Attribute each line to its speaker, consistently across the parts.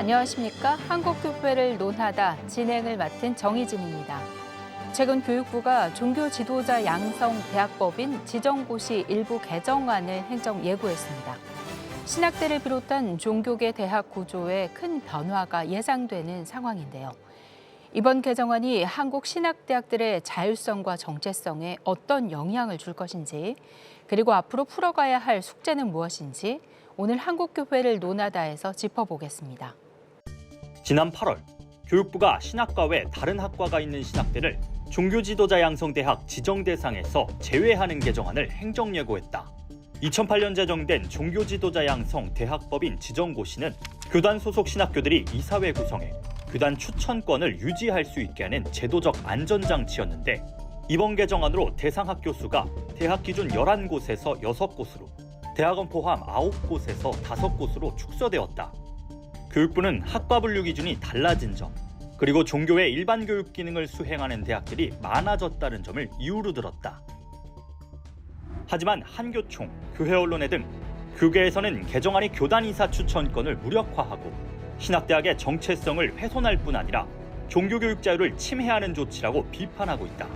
Speaker 1: 안녕하십니까? 한국교회를 논하다 진행을 맡은 정희진입니다. 최근 교육부가 종교 지도자 양성 대학법인 지정고시 일부 개정안을 행정 예고했습니다. 신학대를 비롯한 종교계 대학 구조에 큰 변화가 예상되는 상황인데요. 이번 개정안이 한국 신학대학들의 자율성과 정체성에 어떤 영향을 줄 것인지, 그리고 앞으로 풀어가야 할 숙제는 무엇인지 오늘 한국교회를 논하다에서 짚어보겠습니다.
Speaker 2: 지난 8월 교육부가 신학과 외 다른 학과가 있는 신학대를 종교지도자 양성대학 지정 대상에서 제외하는 개정안을 행정예고했다. 2008년 제정된 종교지도자 양성 대학법인 지정고시는 교단 소속 신학교들이 이사회 구성에 교단 추천권을 유지할 수 있게 하는 제도적 안전장치였는데, 이번 개정안으로 대상 학교 수가 대학 기준 11곳에서 6곳으로, 대학원 포함 9곳에서 5곳으로 축소되었다. 교육부는 학과 분류 기준이 달라진 점, 그리고 종교의 일반 교육 기능을 수행하는 대학들이 많아졌다는 점을 이유로 들었다. 하지만 한교총, 교회 언론회 등 교계에서는 개정안이 교단 이사 추천권을 무력화하고 신학대학의 정체성을 훼손할 뿐 아니라 종교교육 자유를 침해하는 조치라고 비판하고 있다.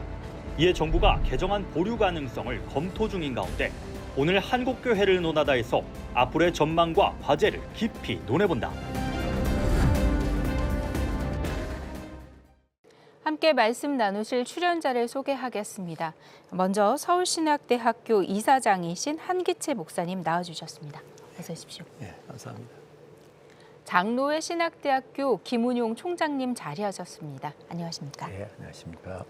Speaker 2: 이에 정부가 개정안 보류 가능성을 검토 중인 가운데 오늘 한국교회를 논하다에서 앞으로의 전망과 과제를 깊이 논해본다.
Speaker 1: 함께 말씀 나누실 출연자를 소개하겠습니다. 먼저 서울신학대학교 이사장이신 한기채 목사님 나와주셨습니다. 어서 오십시오.
Speaker 3: 네, 감사합니다.
Speaker 1: 장로회 신학대학교 김은용 총장님 자리하셨습니다. 안녕하십니까?
Speaker 3: 네, 안녕하십니까?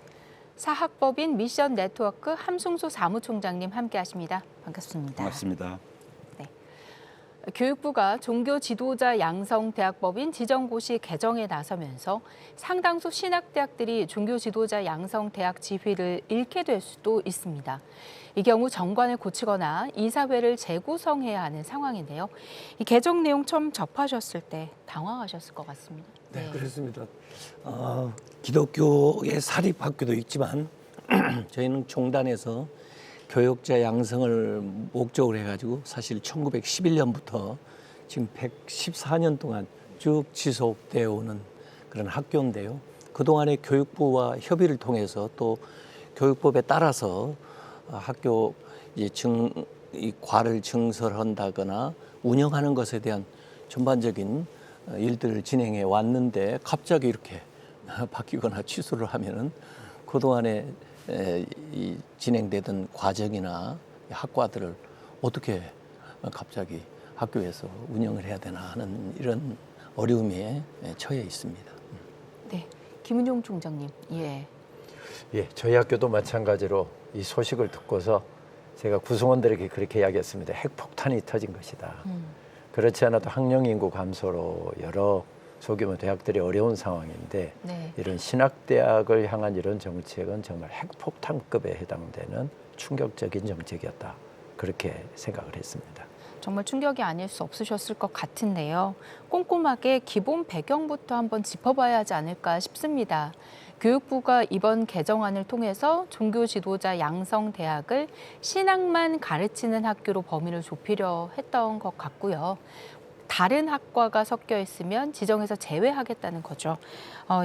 Speaker 1: 사학법인 미션 네트워크 함승수 사무총장님 함께하십니다. 반갑습니다.
Speaker 4: 반갑습니다.
Speaker 1: 교육부가 종교 지도자 양성 대학법인 지정고시 개정에 나서면서 상당수 신학대학들이 종교 지도자 양성 대학 지위를 잃게 될 수도 있습니다. 이 경우 정관을 고치거나 이사회를 재구성해야 하는 상황인데요. 이 개정 내용 처음 접하셨을 때 당황하셨을 것 같습니다.
Speaker 3: 네, 그렇습니다. 기독교의 사립학교도 있지만 저희는 종단에서 교육자 양성을 목적으로 해가지고 사실 1911년부터 지금 114년 동안 쭉 지속되어 오는 그런 학교인데요. 그동안에 교육부와 협의를 통해서 또 교육법에 따라서 학교 이 과를 증설한다거나 운영하는 것에 대한 전반적인 일들을 진행해 왔는데, 갑자기 이렇게 바뀌거나 취소를 하면은 그동안에 이 진행되던 과정이나 학과들을 어떻게 갑자기 학교에서 운영을 해야 되나 하는 이런 어려움에 처해 있습니다.
Speaker 1: 네, 김은용 총장님.
Speaker 5: 예, 저희 학교도 마찬가지로 이 소식을 듣고서 제가 구성원들에게 그렇게 이야기했습니다. 핵폭탄이 터진 것이다. 그렇지 않아도 학령 인구 감소로 여러 소규모 대학들이 어려운 상황인데,
Speaker 1: 네.
Speaker 5: 이런 신학대학을 향한 이런 정책은 정말 핵폭탄급에 해당되는 충격적인 정책이었다. 그렇게 생각을 했습니다.
Speaker 1: 정말 충격이 아닐 수 없으셨을 것 같은데요. 꼼꼼하게 기본 배경부터 한번 짚어봐야 하지 않을까 싶습니다. 교육부가 이번 개정안을 통해서 종교 지도자 양성 대학을 신학만 가르치는 학교로 범위를 좁히려 했던 것 같고요. 다른 학과가 섞여 있으면 지정에서 제외하겠다는 거죠.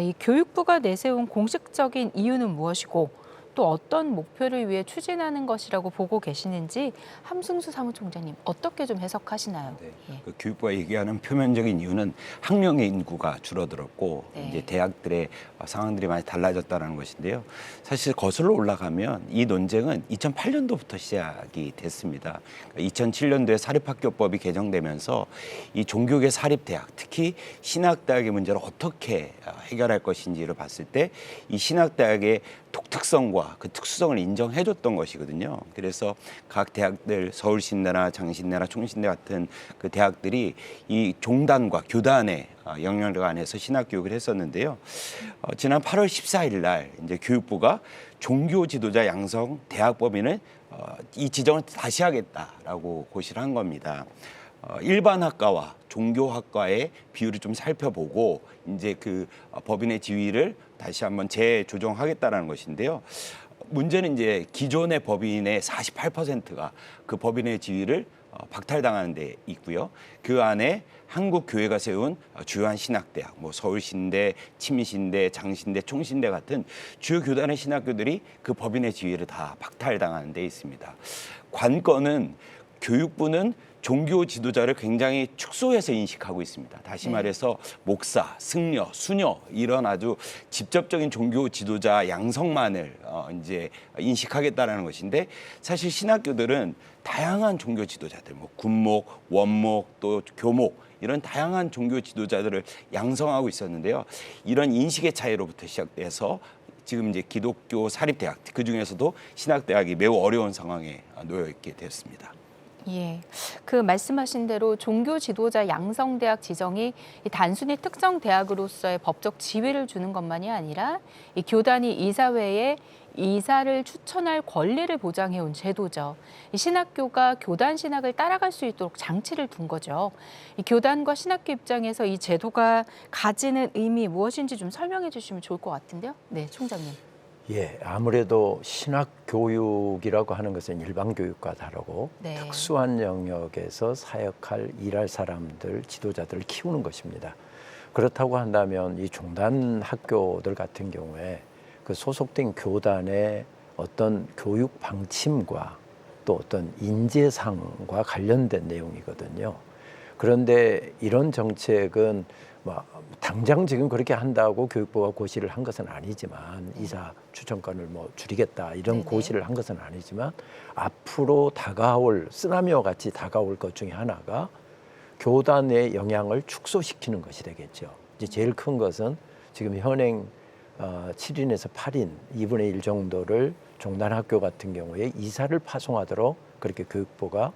Speaker 1: 이 교육부가 내세운 공식적인 이유는 무엇이고, 또 어떤 목표를 위해 추진하는 것이라고 보고 계시는지 함승수 사무총장님 어떻게 좀 해석하시나요?
Speaker 4: 네.
Speaker 1: 예.
Speaker 4: 그 교육부가 얘기하는 표면적인 이유는 학령의 인구가 줄어들었고
Speaker 1: 네.
Speaker 4: 이제 대학들의 상황들이 많이 달라졌다는 것인데요. 사실 거슬러 올라가면 이 논쟁은 2008년도부터 시작이 됐습니다. 2007년도에 사립학교법이 개정되면서 이 종교계 사립대학, 특히 신학대학의 문제를 어떻게 해결할 것인지를 봤을 때 이 신학대학의 독특성과 그 특수성을 인정해줬던 것이거든요. 그래서 각 대학들, 서울신대나 장신대나 총신대 같은 그 대학들이 이 종단과 교단의 영향력 안에서 신학교육을 했었는데요. 지난 8월 14일 날 이제 교육부가 종교 지도자 양성 대학법인을 이 지정을 다시 하겠다라고 고시를 한 겁니다. 일반 학과와 종교학과의 비율을 좀 살펴보고 이제 그 법인의 지위를 다시 한번 재조정하겠다라는 것인데요. 문제는 이제 기존의 법인의 48%가 그 법인의 지위를 박탈당하는 데 있고요. 그 안에 한국 교회가 세운 주요한 신학대학, 뭐 서울신대, 침신대, 장신대, 총신대 같은 주요 교단의 신학교들이 그 법인의 지위를 다 박탈당하는 데 있습니다. 관건은 교육부는 종교 지도자를 굉장히 축소해서 인식하고 있습니다. 다시 말해서 목사, 승려, 수녀 이런 아주 직접적인 종교 지도자 양성만을 이제 인식하겠다라는 것인데, 사실 신학교들은 다양한 종교 지도자들, 뭐 군목, 원목, 또 교목 이런 다양한 종교 지도자들을 양성하고 있었는데요. 이런 인식의 차이로부터 시작돼서 지금 이제 기독교 사립대학, 그 중에서도 신학대학이 매우 어려운 상황에 놓여 있게 됐습니다.
Speaker 1: 예, 그 말씀하신 대로 종교 지도자 양성대학 지정이 단순히 특정 대학으로서의 법적 지위를 주는 것만이 아니라 이 교단이 이사회에 이사를 추천할 권리를 보장해온 제도죠. 이 신학교가 교단 신학을 따라갈 수 있도록 장치를 둔 거죠. 이 교단과 신학교 입장에서 이 제도가 가지는 의미 무엇인지 좀 설명해 주시면 좋을 것 같은데요. 네, 총장님.
Speaker 5: 예, 아무래도 신학 교육이라고 하는 것은 일반 교육과 다르고
Speaker 1: 네.
Speaker 5: 특수한 영역에서 사역할 일할 사람들, 지도자들을 키우는 것입니다. 그렇다고 한다면 이 종단 학교들 같은 경우에 그 소속된 교단의 어떤 교육 방침과 또 어떤 인재상과 관련된 내용이거든요. 그런데 이런 정책은 당장 지금 그렇게 한다고 교육부가 고시를 한 것은 아니지만, 이사 추천권을 뭐 줄이겠다 이런
Speaker 1: 네네.
Speaker 5: 고시를 한 것은 아니지만, 앞으로 다가올 쓰나미와 같이 다가올 것 중에 하나가 교단의 영향을 축소시키는 것이 되겠죠. 이제 제일 큰 것은 지금 현행 7인에서 8인 2분의 1 정도를 종단학교 같은 경우에 이사를 파송하도록 그렇게 교육부가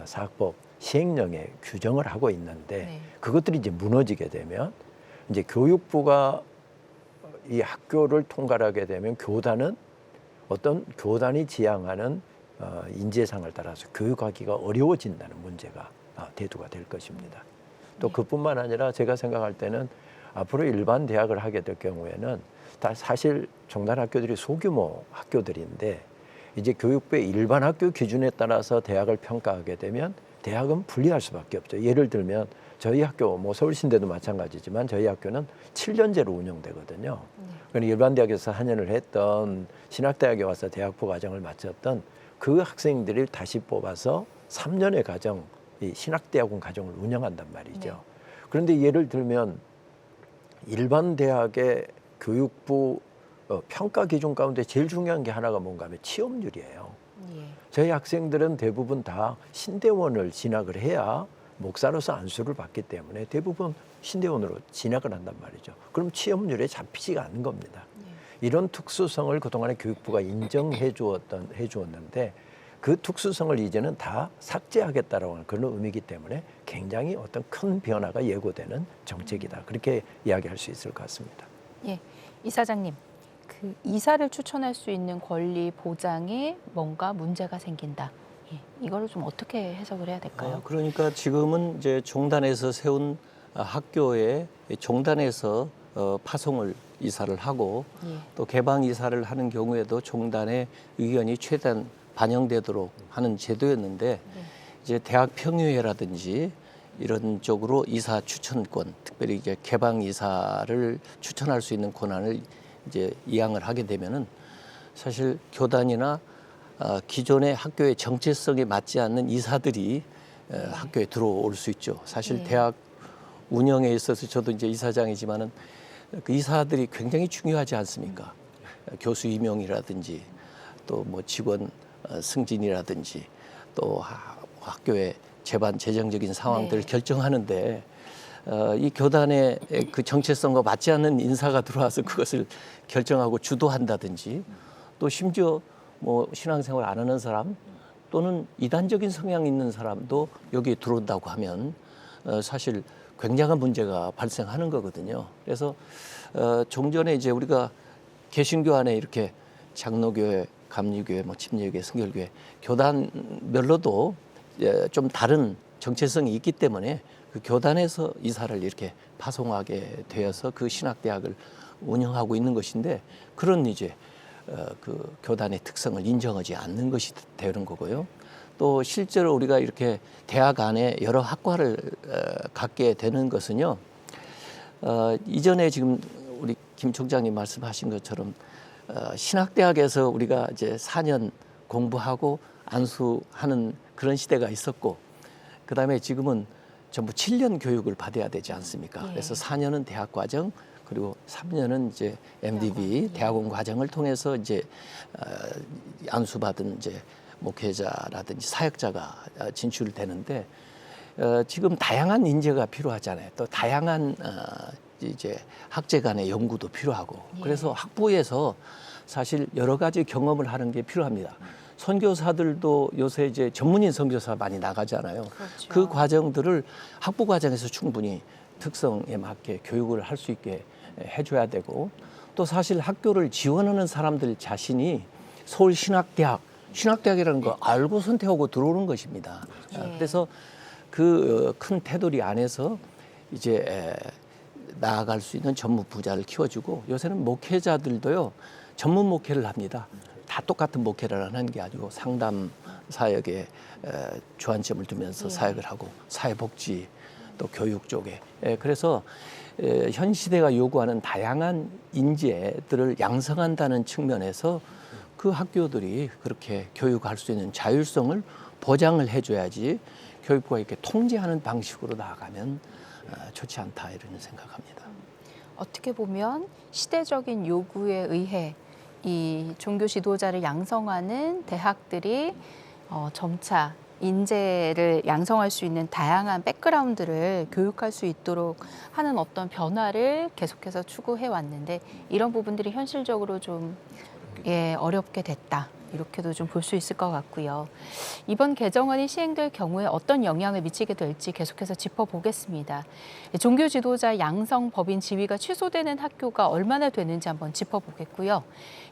Speaker 5: 사학법 시행령에 규정을 하고 있는데,
Speaker 1: 네.
Speaker 5: 그것들이 이제 무너지게 되면 이제 교육부가 이 학교를 통괄하게 되면 교단은 어떤 교단이 지향하는 인재상을 따라서 교육하기가 어려워진다는 문제가 대두가 될 것입니다. 또
Speaker 1: 네.
Speaker 5: 그뿐만 아니라 제가 생각할 때는 앞으로 일반 대학을 하게 될 경우에는 다 사실 종단학교들이 소규모 학교들인데, 이제 교육부의 일반 학교 기준에 따라서 대학을 평가하게 되면 대학은 분리할 수밖에 없죠. 예를 들면 저희 학교, 뭐 서울신대도 마찬가지지만 저희 학교는 7년제로 운영되거든요. 그러니까 일반 대학에서 4년을 했던 신학대학에 와서 대학부 과정을 마쳤던 그 학생들을 다시 뽑아서 3년의 과정, 이 신학대학원 과정을 운영한단 말이죠.
Speaker 1: 네.
Speaker 5: 그런데 예를 들면 일반 대학의 교육부 평가 기준 가운데 제일 중요한 게 하나가 뭔가 하면 취업률이에요.
Speaker 1: 예.
Speaker 5: 저희 학생들은 대부분 다 신대원을 진학을 해야 목사로서 안수를 받기 때문에 대부분 신대원으로 진학을 한단 말이죠. 그럼 취업률에 잡히지가 않는 겁니다. 이런 특수성을 그동안에 교육부가 인정해 주었는데, 그 특수성을 이제는 다 삭제하겠다라고 하는 그런 의미이기 때문에 굉장히 어떤 큰 변화가 예고되는 정책이다. 그렇게 이야기할 수 있을 것 같습니다.
Speaker 1: 예, 이사장님. 그 이사를 추천할 수 있는 권리 보장에 뭔가 문제가 생긴다. 예, 이거를 좀 어떻게 해석을 해야 될까요?
Speaker 3: 그러니까 지금은 이제 종단에서 세운 학교에 종단에서 파송을 이사를 하고,
Speaker 1: 예.
Speaker 3: 또 개방 이사를 하는 경우에도 종단의 의견이 최대한 반영되도록 하는 제도였는데, 이제 대학 평의회라든지 이런 쪽으로 이사 추천권, 특별히 이제 개방 이사를 추천할 수 있는 권한을 이제 이양을 하게 되면은 사실 교단이나 기존의 학교의 정체성에 맞지 않는 이사들이 학교에 들어올 수 있죠. 사실
Speaker 1: 네.
Speaker 3: 대학 운영에 있어서 저도 이제 이사장이지만은 그 이사들이 굉장히 중요하지 않습니까? 교수 임용이라든지 또 뭐 직원 승진이라든지 또 학교의 재반 재정적인 상황들을
Speaker 1: 네.
Speaker 3: 결정하는데, 이 교단의 그 정체성과 맞지 않는 인사가 들어와서 그것을 결정하고 주도한다든지, 또 심지어 뭐 신앙생활 안 하는 사람 또는 이단적인 성향이 있는 사람도 여기에 들어온다고 하면 사실 굉장한 문제가 발생하는 거거든요. 그래서 종전에 이제 우리가 개신교 안에 이렇게 장로교회, 감리교회, 뭐 침례교회, 성결교회 교단별로도 좀 다른 정체성이 있기 때문에 그 교단에서 이사를 이렇게 파송하게 되어서 그 신학대학을 운영하고 있는 것인데, 그런 이제 그 교단의 특성을 인정하지 않는 것이 되는 거고요. 또 실제로 우리가 이렇게 대학 안에 여러 학과를 갖게 되는 것은요. 이전에 지금 우리 김 총장님 말씀하신 것처럼 신학대학에서 우리가 이제 4년 공부하고 안수하는 그런 시대가 있었고, 그다음에 지금은 전부 7년 교육을 받아야 되지 않습니까?
Speaker 1: 예.
Speaker 3: 그래서 4년은 대학 과정, 그리고 3년은 이제 MDB 대학원 과정을 통해서 이제 안수받은 이제 목회자라든지 사역자가 진출되는데, 지금 다양한 인재가 필요하잖아요. 또 다양한 이제 학제 간의 연구도 필요하고, 그래서 학부에서 사실 여러 가지 경험을 하는 게 필요합니다. 선교사들도 요새 이제 전문인 선교사 많이 나가잖아요.
Speaker 1: 그렇죠.
Speaker 3: 그 과정들을 학부 과정에서 충분히 특성에 맞게 교육을 할 수 있게 해줘야 되고, 또 사실 학교를 지원하는 사람들 자신이 신학대학이라는 거 알고 선택하고 들어오는 것입니다. 그래서 그 큰 테두리 안에서 이제 나아갈 수 있는 전문 부자를 키워주고, 요새는 목회자들도요 전문 목회를 합니다. 다 똑같은 목회를 하는 게 아니고 상담 사역에 주안점을 두면서 사역을 하고, 사회복지 또 교육 쪽에, 그래서 현 시대가 요구하는 다양한 인재들을 양성한다는 측면에서 그 학교들이 그렇게 교육할 수 있는 자율성을 보장을 해줘야지, 교육부가 이렇게 통제하는 방식으로 나아가면 좋지 않다, 이런 생각합니다.
Speaker 1: 어떻게 보면 시대적인 요구에 의해 이 종교 지도자를 양성하는 대학들이 점차 인재를 양성할 수 있는 다양한 백그라운드를 교육할 수 있도록 하는 어떤 변화를 계속해서 추구해 왔는데, 이런 부분들이 현실적으로 좀 어렵게 됐다, 이렇게도 좀 볼 수 있을 것 같고요. 이번 개정안이 시행될 경우에 어떤 영향을 미치게 될지 계속해서 짚어보겠습니다. 종교 지도자 양성 법인 지위가 취소되는 학교가 얼마나 되는지 한번 짚어보겠고요.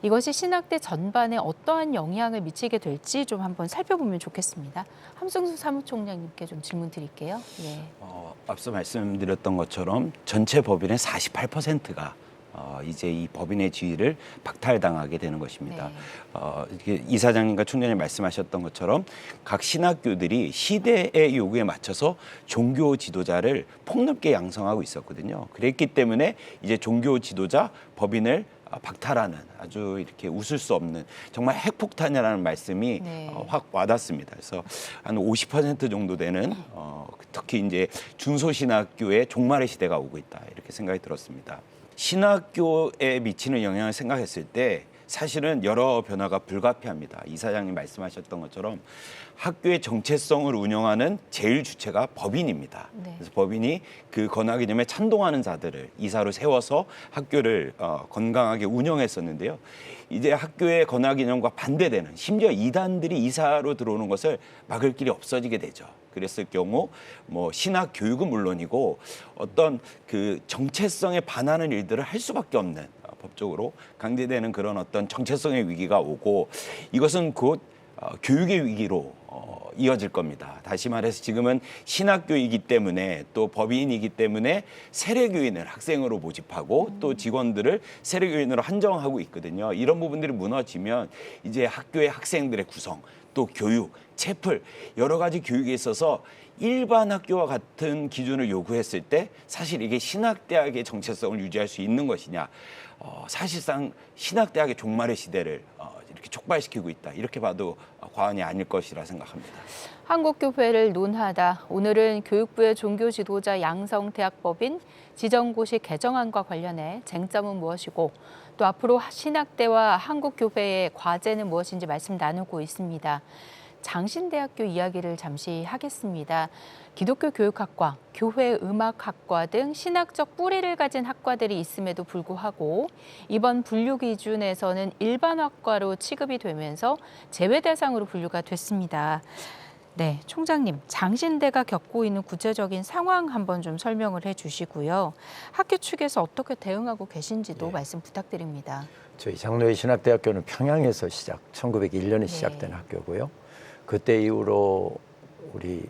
Speaker 1: 이것이 신학대 전반에 어떠한 영향을 미치게 될지 좀 한번 살펴보면 좋겠습니다. 함승수 사무총장님께 좀 질문 드릴게요. 예.
Speaker 4: 앞서 말씀드렸던 것처럼 전체 법인의 48%가 이제 이 법인의 지위를 박탈당하게 되는 것입니다. 이렇게 이사장님과 총장님 말씀하셨던 것처럼 각 신학교들이 시대의 요구에 맞춰서 종교 지도자를 폭넓게 양성하고 있었거든요. 그랬기 때문에 이제 종교 지도자 법인을 박탈하는, 아주 이렇게 웃을 수 없는 정말 핵폭탄이라는 말씀이 확 와닿습니다. 그래서 한 50% 정도 되는 특히 이제 중소신학교의 종말의 시대가 오고 있다, 이렇게 생각이 들었습니다. 신학교에 미치는 영향을 생각했을 때 사실은 여러 변화가 불가피합니다. 이사장님 말씀하셨던 것처럼 학교의 정체성을 운영하는 제일 주체가 법인입니다. 그래서 법인이 그 건화 개념에 찬동하는 자들을 이사로 세워서 학교를 건강하게 운영했었는데요. 이제 학교의 건화 개념과 반대되는, 심지어 이단들이 이사로 들어오는 것을 막을 길이 없어지게 되죠. 그랬을 경우 뭐 신학 교육은 물론이고 어떤 그 정체성에 반하는 일들을 할 수밖에 없는, 법적으로 강제되는 그런 어떤 정체성의 위기가 오고, 이것은 곧 교육의 위기로 이어질 겁니다. 다시 말해서 지금은 신학교이기 때문에, 또 법인이기 때문에 세례교인을 학생으로 모집하고 또 직원들을 세례교인으로 한정하고 있거든요. 이런 부분들이 무너지면 이제 학교의 학생들의 구성, 또 교육, 채플, 여러 가지 교육에 있어서 일반 학교와 같은 기준을 요구했을 때 사실 이게 신학대학의 정체성을 유지할 수 있는 것이냐, 사실상 신학대학의 종말의 시대를 이렇게 촉발시키고 있다, 이렇게 봐도 과언이 아닐 것이라 생각합니다.
Speaker 1: 한국교회를 논하다. 오늘은 교육부의 종교 지도자 양성 대학법인 지정고시 개정안과 관련해 쟁점은 무엇이고, 또 앞으로 신학대와 한국교회의 과제는 무엇인지 말씀 나누고 있습니다. 장신대학교 이야기를 잠시 하겠습니다. 기독교 교육학과, 교회 음악학과 등 신학적 뿌리를 가진 학과들이 있음에도 불구하고 이번 분류 기준에서는 일반학과로 취급이 되면서 제외 대상으로 분류가 됐습니다. 네, 총장님, 장신대가 겪고 있는 구체적인 상황 한번 좀 설명을 해주시고요. 학교 측에서 어떻게 대응하고 계신지도 말씀 부탁드립니다.
Speaker 5: 저희 장로회 신학대학교는 평양에서 1901년에 시작된 학교고요. 그때 이후로 우리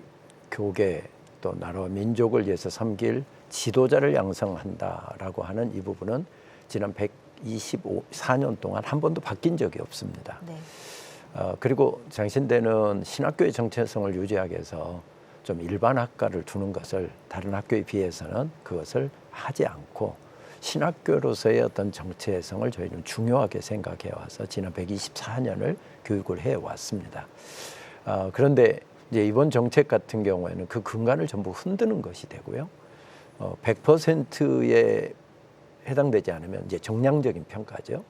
Speaker 5: 교계 또 나라와 민족을 위해서 섬길 지도자를 양성한다라고 하는 이 부분은 지난 124년 동안 한 번도 바뀐 적이 없습니다. 그리고 장신대는 신학교의 정체성을 유지하기 위해서 좀 일반 학과를 두는 것을 다른 학교에 비해서는 그것을 하지 않고 신학교로서의 어떤 정체성을 저희는 중요하게 생각해 와서 지난 124년을 교육을 해 왔습니다. 그런데 이제 이번 정책 같은 경우에는 그 근간을 전부 흔드는 것이 되고요. 100%에 해당되지 않으면 이제 정량적인 평가죠.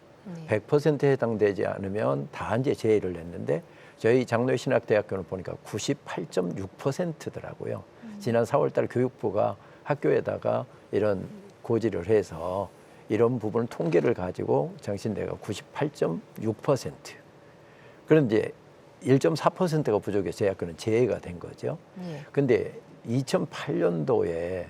Speaker 5: 100%에 해당되지 않으면 다 이제 제의를 냈는데 저희 장로신학대학교는 보니까 98.6%더라고요. 지난 4월달 교육부가 학교에다가 이런 고지를 해서 이런 부분 통계를 가지고 장신대가 98.6%. 그런데 1.4%가 부족해서 제 학교는 제외가 된 거죠. 그런데 2008년도에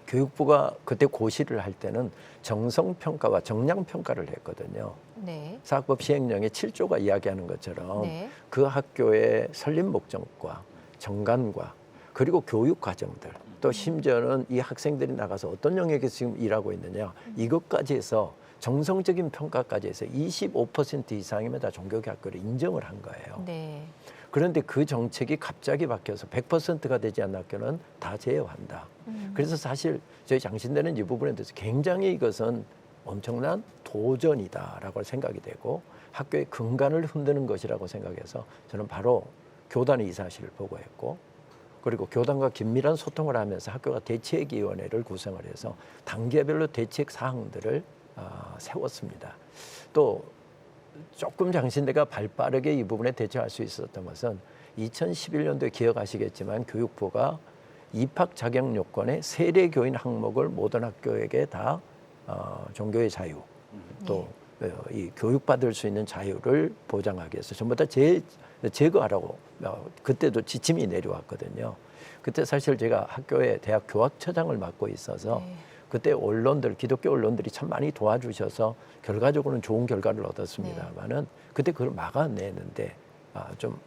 Speaker 5: 교육부가 그때 고시를 할 때는 정성평가와 정량평가를 했거든요.
Speaker 1: 네.
Speaker 5: 사학법 시행령에 7조가 이야기하는 것처럼
Speaker 1: 네.
Speaker 5: 그 학교의 설립 목적과 정관과 그리고 교육 과정들 또 심지어는 이 학생들이 나가서 어떤 영역에서 지금 일하고 있느냐 이것까지 해서 정성적인 평가까지 해서 25% 이상이면 다 종교계 학교를 인정을 한 거예요.
Speaker 1: 네.
Speaker 5: 그런데 그 정책이 갑자기 바뀌어서 100%가 되지 않는 학교는 다 제어한다. 그래서 사실 저희 장신대는 이 부분에 대해서 굉장히 이것은 엄청난 도전이다라고 생각이 되고 학교의 근간을 흔드는 것이라고 생각해서 저는 바로 교단의 이 사실을 보고했고 그리고 교단과 긴밀한 소통을 하면서 학교가 대책위원회를 구성을 해서 단계별로 대책 사항들을 세웠습니다. 또 조금 장신대가 발빠르게 이 부분에 대처할 수 있었던 것은 2011년도에 기억하시겠지만 교육부가 입학 자격 요건에 세례교인 항목을 모든 학교에게 다 종교의 자유 또 이 교육받을 수 있는 자유를 보장하기 위해서 전부 다 제거하라고 그때도 지침이 내려왔거든요. 그때 사실 제가 학교에 대학 교학처장을 맡고 있어서 그때 언론들 기독교 언론들이 참 많이 도와주셔서 결과적으로는 좋은 결과를 얻었습니다만은 그때 그걸 막아내는데 좀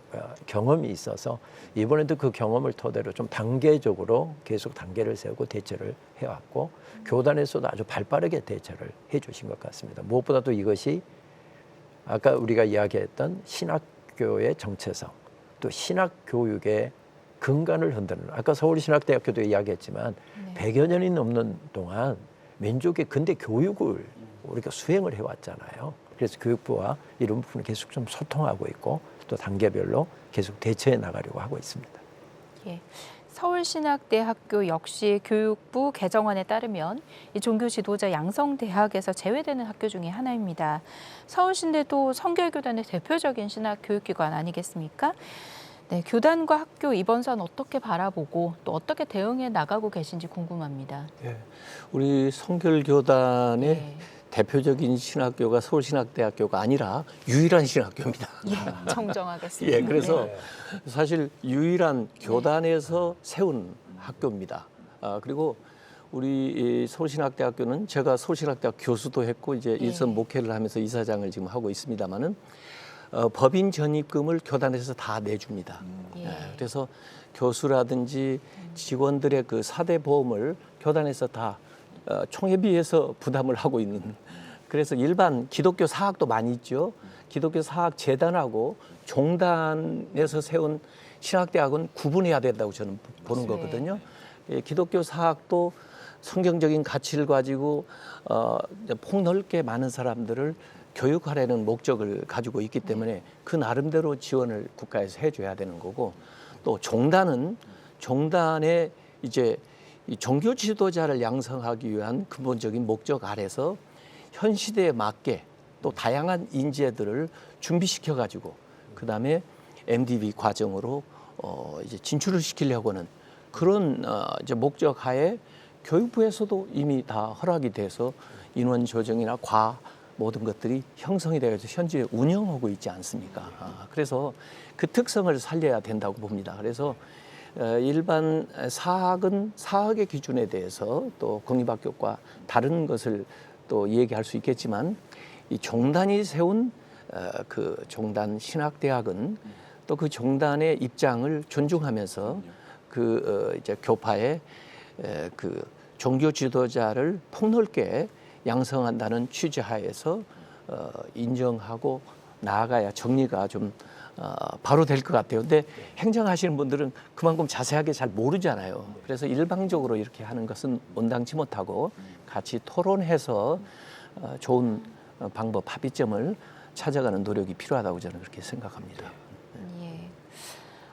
Speaker 5: 경험이 있어서 이번에도 그 경험을 토대로 좀 단계적으로 계속 단계를 세우고 대처를 해왔고 교단에서도 아주 발빠르게 대처를 해주신 것 같습니다. 무엇보다도 이것이 아까 우리가 이야기했던 신학교의 정체성 또 신학교육의 근간을 흔드는 아까 서울신학대학교도 이야기했지만 100여 년이 넘는 동안 민족의 근대 교육을 우리가 수행을 해왔잖아요. 그래서 교육부와 이런 부분을 계속 좀 소통하고 있고 또 단계별로 계속 대처해 나가려고 하고 있습니다.
Speaker 1: 예. 서울신학대학교 역시 교육부 개정안에 따르면 이 종교 지도자 양성대학에서 제외되는 학교 중에 하나입니다. 서울신대도 성결교단의 대표적인 신학 교육기관 아니겠습니까? 네, 교단과 학교 이번 사안 어떻게 바라보고 또 어떻게 대응해 나가고 계신지 궁금합니다.
Speaker 3: 예. 우리 성결교단의
Speaker 1: 네.
Speaker 3: 대표적인 신학교가 서울신학대학교가 아니라 유일한 신학교입니다.
Speaker 1: 예, 정정하겠습니다.
Speaker 3: 예, 그래서
Speaker 1: 네.
Speaker 3: 사실 유일한 교단에서 세운 학교입니다. 그리고 우리 서울신학대학교는 제가 서울신학대학 교수도 했고 이제 일선 목회를 하면서 이사장을 지금 하고 있습니다만은 법인 전입금을 교단에서 다 내줍니다. 그래서 교수라든지 직원들의 그 사대 보험을 교단에서 다 총회비에서 부담을 하고 있는 그래서 일반 기독교 사학도 많이 있죠. 기독교 사학 재단하고 종단에서 세운 신학대학은 구분해야 된다고 저는 보는 거거든요. 기독교 사학도 성경적인 가치를 가지고 폭넓게 많은 사람들을 교육하려는 목적을 가지고 있기 때문에 그 나름대로 지원을 국가에서 해줘야 되는 거고 또 종단의 이제 이 종교 지도자를 양성하기 위한 근본적인 목적 아래서 현 시대에 맞게 또 다양한 인재들을 준비시켜 가지고 그다음에 MDB 과정으로 이제 진출을 시키려고 하는 그런 이제 목적 하에 교육부에서도 이미 다 허락이 돼서 인원 조정이나 모든 것들이 형성이 되어서 현재 운영하고 있지 않습니까? 그래서 그 특성을 살려야 된다고 봅니다. 그래서 일반 사학은 사학의 기준에 대해서 또 공립학교과 다른 것을 또 얘기할 수 있겠지만 이 종단이 세운 그 종단 신학대학은 또 그 종단의 입장을 존중하면서 그 이제 교파의 그 종교 지도자를 폭넓게 양성한다는 취지하에서 인정하고 나아가야 정리가 좀 바로 될 것 같아요. 근데 행정하시는 분들은 그만큼 자세하게 잘 모르잖아요. 그래서 일방적으로 이렇게 하는 것은 온당치 못하고 같이 토론해서 좋은 방법, 합의점을 찾아가는 노력이 필요하다고 저는 그렇게 생각합니다.
Speaker 1: 예.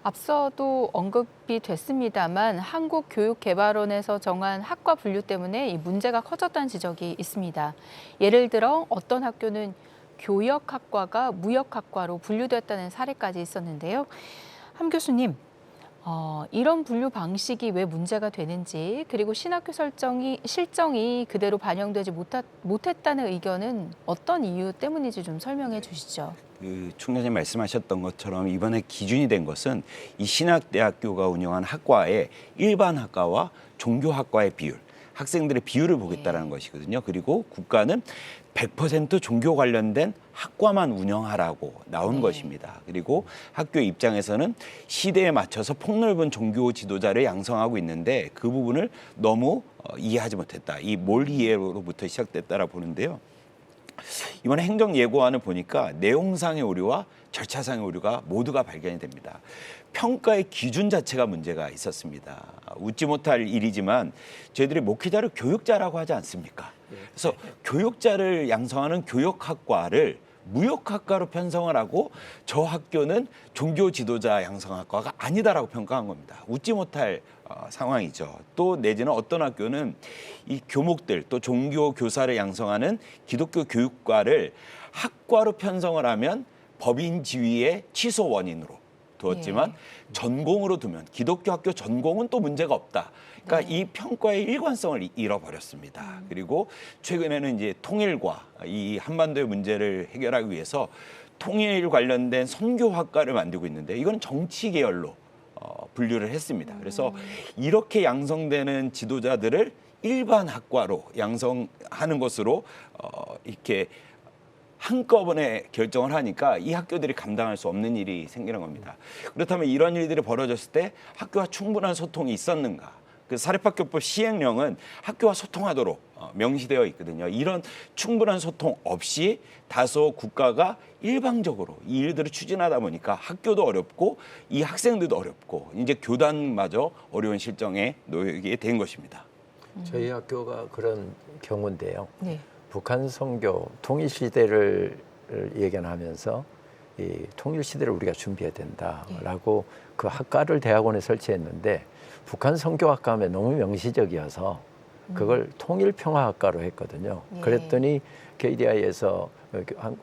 Speaker 1: 앞서도 언급이 됐습니다만 한국교육개발원에서 정한 학과 분류 때문에 이 문제가 커졌다는 지적이 있습니다. 예를 들어 어떤 학교는 교역학과가 무역학과로 분류됐다는 사례까지 있었는데요. 함 교수님, 이런 분류 방식이 왜 문제가 되는지, 그리고 신학교 실정이 그대로 반영되지 못했다는 의견은 어떤 이유 때문인지 좀 설명해 주시죠.
Speaker 4: 총장님 말씀하셨던 것처럼 이번에 기준이 된 것은 이 신학대학교가 운영한 학과의 일반 학과와 종교학과의 비율, 학생들의 비율을 보겠다는 것이거든요. 그리고 국가는 100% 종교 관련된 학과만 운영하라고 나온 것입니다. 그리고 학교 입장에서는 시대에 맞춰서 폭넓은 종교 지도자를 양성하고 있는데 그 부분을 너무 이해하지 못했다. 이 몰 이해로부터 시작됐다라고 보는데요. 이번에 행정예고안을 보니까 내용상의 오류와 절차상의 오류가 모두가 발견이 됩니다. 평가의 기준 자체가 문제가 있었습니다. 웃지 못할 일이지만 저희들이 목회자를 교육자라고 하지 않습니까? 그래서 교육자를 양성하는 교역학과를 무역학과로 편성을 하고 저 학교는 종교 지도자 양성학과가 아니다라고 평가한 겁니다. 웃지 못할 상황이죠. 또 내지는 어떤 학교는 이 교목들 또 종교 교사를 양성하는 기독교 교육과를 학과로 편성을 하면 법인 지위의 취소 원인으로 두었지만 전공으로 두면 기독교 학교 전공은 또 문제가 없다. 그러니까 이 평가의 일관성을 잃어버렸습니다. 그리고 최근에는 이제 통일과 이 한반도의 문제를 해결하기 위해서 통일 관련된 선교학과를 만들고 있는데 이건 정치 계열로 분류를 했습니다. 그래서 이렇게 양성되는 지도자들을 일반 학과로 양성하는 것으로 이렇게 한꺼번에 결정을 하니까 이 학교들이 감당할 수 없는 일이 생기는 겁니다. 그렇다면 이런 일들이 벌어졌을 때 학교와 충분한 소통이 있었는가? 그 사립학교법 시행령은 학교와 소통하도록 명시되어 있거든요. 이런 충분한 소통 없이 다소 국가가 일방적으로 이 일들을 추진하다 보니까 학교도 어렵고 이 학생들도 어렵고 이제 교단마저 어려운 실정에 놓이게 된 것입니다.
Speaker 5: 저희 학교가 그런 경우인데요.
Speaker 1: 네.
Speaker 5: 북한 선교 통일 시대를 예견하면서 이 통일 시대를 우리가 준비해야 된다라고 그 학과를 대학원에 설치했는데 북한 선교학과 하면 너무 명시적이어서 그걸 통일평화학과로 했거든요. 그랬더니 KDI에서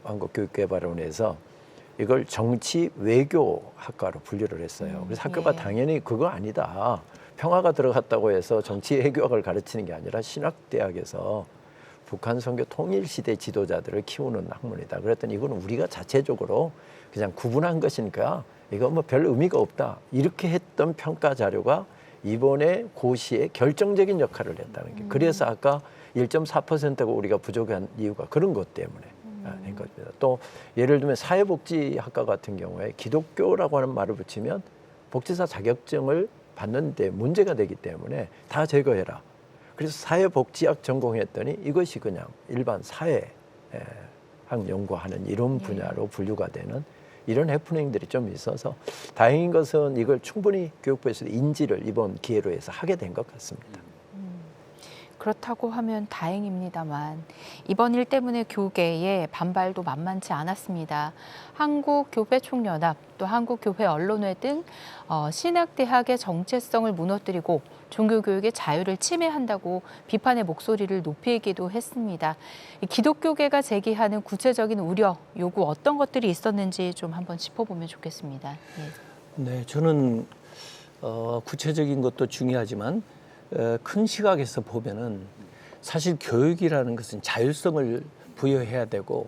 Speaker 5: 한국교육개발원에서 이걸 정치 외교학과로 분류를 했어요. 그래서 학교가 당연히 그거 아니다. 평화가 들어갔다고 해서 정치 외교학을 가르치는 게 아니라 신학대학에서 북한 선교 통일 시대 지도자들을 키우는 학문이다. 그랬더니 이거는 우리가 자체적으로 그냥 구분한 것이니까 이거 뭐 별 의미가 없다. 이렇게 했던 평가 자료가 이번에 고시에 결정적인 역할을 했다는 게. 그래서 아까 1.4%가 우리가 부족한 이유가 그런 것 때문에 된 겁니다. 또 예를 들면 사회복지학과 같은 경우에 기독교라고 하는 말을 붙이면 복지사 자격증을 받는데 문제가 되기 때문에 다 제거해라. 그래서 사회복지학 전공했더니 이것이 그냥 일반 사회학 연구하는 이런 분야로 분류가 되는 이런 해프닝들이 좀 있어서 다행인 것은 이걸 충분히 교육부에서 인지를 이번 기회로 해서 하게 된 것 같습니다.
Speaker 1: 그렇다고 하면 다행입니다만 이번 일 때문에 교계의 반발도 만만치 않았습니다. 한국교회총연합 또 한국교회언론회 등 신학대학의 정체성을 무너뜨리고 종교교육의 자유를 침해한다고 비판의 목소리를 높이기도 했습니다. 기독교계가 제기하는 구체적인 우려, 요구 어떤 것들이 있었는지 좀 한번 짚어보면 좋겠습니다.
Speaker 3: 네, 저는 구체적인 것도 중요하지만 큰 시각에서 보면은 사실 교육이라는 것은 자율성을 부여해야 되고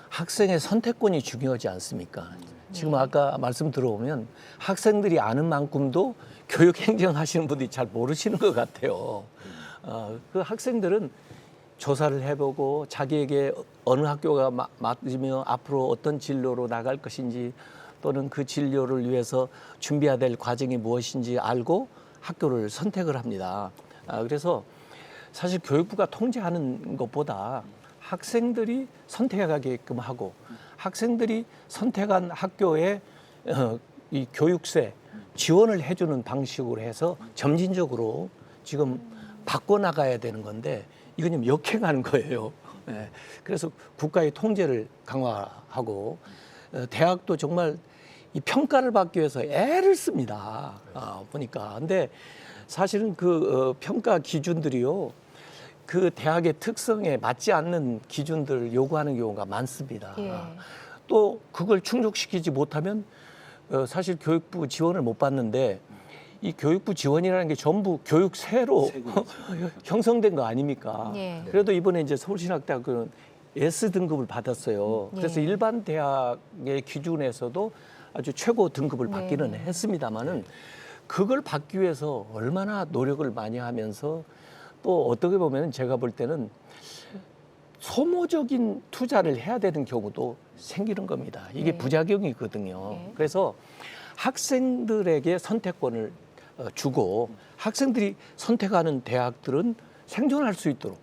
Speaker 3: 학생의 선택권이 중요하지 않습니까? 지금 아까 말씀 들어보면 학생들이 아는 만큼도 교육 행정하시는 분들이 잘 모르시는 것 같아요. 그 학생들은 조사를 해보고 자기에게 어느 학교가 맞으며 앞으로 어떤 진로로 나갈 것인지 또는 그 진로를 위해서 준비해야 될 과정이 무엇인지 알고 학교를 선택을 합니다. 그래서 사실 교육부가 통제하는 것보다 학생들이 선택하게끔 하고 학생들이 선택한 학교에 이 교육세 지원을 해주는 방식으로 해서 점진적으로 지금 바꿔나가야 되는 건데 이건 좀 역행하는 거예요. 네. 그래서 국가의 통제를 강화하고 대학도 정말 이 평가를 받기 위해서 애를 씁니다. 보니까. 근데 사실은 그 평가 기준들이요. 그 대학의 특성에 맞지 않는 기준들을 요구하는 경우가 많습니다.
Speaker 1: 예.
Speaker 3: 또 그걸 충족시키지 못하면 사실 교육부 지원을 못 받는데 이 교육부 지원이라는 게 전부 교육세로 형성된 거 아닙니까?
Speaker 1: 예.
Speaker 3: 그래도 이번에 이제 서울신학대학교는 S 등급을 받았어요. 그래서
Speaker 1: 예.
Speaker 3: 일반 대학의 기준에서도 아주 최고 등급을 받기는
Speaker 1: 네.
Speaker 3: 했습니다만은 그걸 받기 위해서 얼마나 노력을 많이 하면서 또 어떻게 보면 제가 볼 때는 소모적인 투자를 해야 되는 경우도 생기는 겁니다. 이게
Speaker 1: 네.
Speaker 3: 부작용이거든요.
Speaker 1: 네.
Speaker 3: 그래서 학생들에게 선택권을 주고 학생들이 선택하는 대학들은 생존할 수 있도록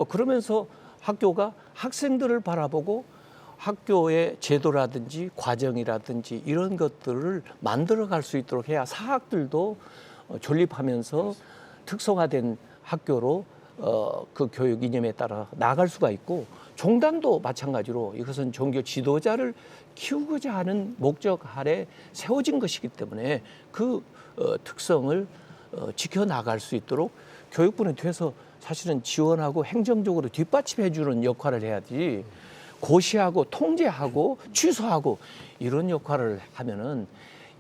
Speaker 3: 그러면서 학교가 학생들을 바라보고 학교의 제도라든지 과정이라든지 이런 것들을 만들어갈 수 있도록 해야 사학들도 존립하면서 특성화된 학교로 그 교육 이념에 따라 나아갈 수가 있고 종단도 마찬가지로 이것은 종교 지도자를 키우고자 하는 목적 아래 세워진 것이기 때문에 그 특성을 지켜나갈 수 있도록 교육부는 뒤에서 사실은 지원하고 행정적으로 뒷받침해 주는 역할을 해야지 고시하고 통제하고 취소하고 이런 역할을 하면은